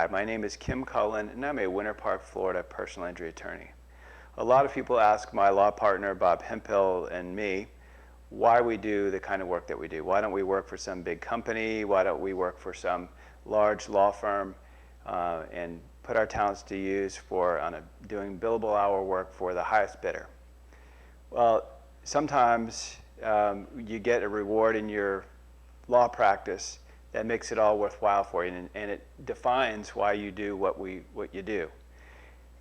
Hi, my name is Kim Cullen, and I'm a Winter Park, Florida personal injury attorney. A lot of people ask my law partner, Bob Hemphill, and me, why we do the kind of work that we do. Why don't we work for some big company? Why don't we work for some large law firm and put our talents to use for doing billable hour work for the highest bidder? Well, sometimes you get a reward in your law practice that makes it all worthwhile for you, and it defines why you do what you do.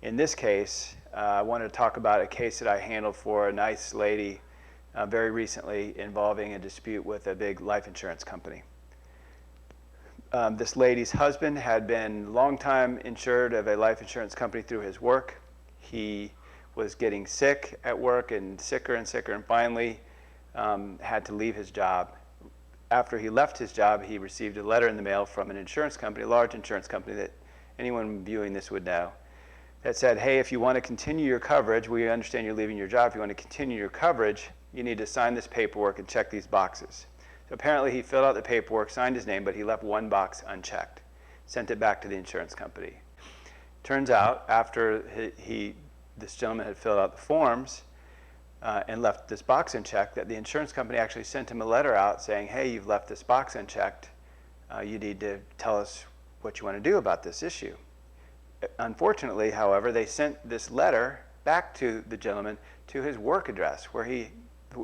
In this case, I wanted to talk about a case that I handled for a nice lady very recently involving a dispute with a big life insurance company. This lady's husband had been longtime insured of a life insurance company through his work. He was getting sick at work and sicker, and finally had to leave his job. After he left his job, he received a letter in the mail from an insurance company, a large insurance company that anyone viewing this would know, that said, hey, if you want to continue your coverage, we understand you're leaving your job, if you want to continue your coverage, you need to sign this paperwork and check these boxes. So apparently he filled out the paperwork, signed his name, but he left one box unchecked, sent it back to the insurance company. Turns out, after this gentleman had filled out the forms, and left this box unchecked, that the insurance company actually sent him a letter out saying, hey, you've left this box unchecked. You need to tell us what you want to do about this issue. Unfortunately, however, they sent this letter back to the gentleman to his work address, where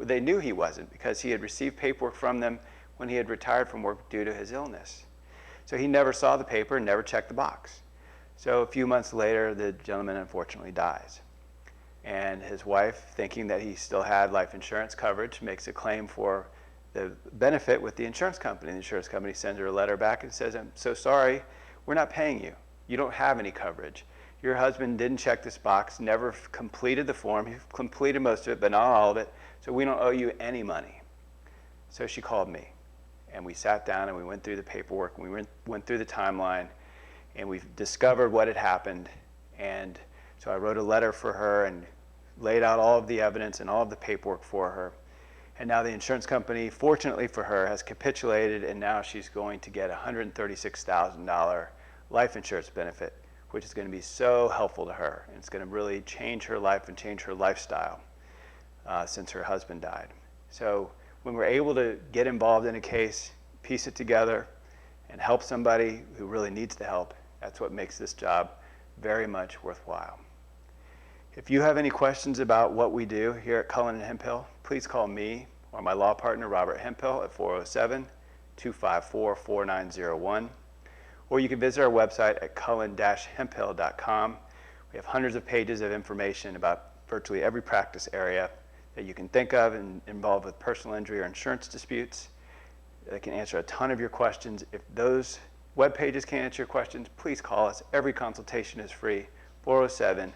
they knew he wasn't, because he had received paperwork from them when he had retired from work due to his illness. So he never saw the paper and never checked the box. So a few months later, the gentleman unfortunately dies. And his wife, thinking that he still had life insurance coverage, makes a claim for the benefit with the insurance company. The insurance company sends her a letter back and says, I'm so sorry, we're not paying you. You don't have any coverage. Your husband didn't check this box, never completed the form. He completed most of it, but not all of it, so we don't owe you any money. So she called me, and we sat down and we went through the paperwork, and we went through the timeline, and we discovered what had happened. And so I wrote a letter for her and laid out all of the evidence and all of the paperwork for her. And now the insurance company, fortunately for her, has capitulated, and now she's going to get a $136,000 life insurance benefit, which is going to be so helpful to her. And it's going to really change her life and change her lifestyle since her husband died. So when we're able to get involved in a case, piece it together, and help somebody who really needs the help, that's what makes this job very much worthwhile. If you have any questions about what we do here at Cullen and Hemphill, please call me or my law partner, Robert Hemphill, at 407-254-4901. Or you can visit our website at cullen-hemphill.com. We have hundreds of pages of information about virtually every practice area that you can think of and involved with personal injury or insurance disputes. That can answer a ton of your questions. If those web pages can't answer your questions, please call us. Every consultation is free, 407-254-4901.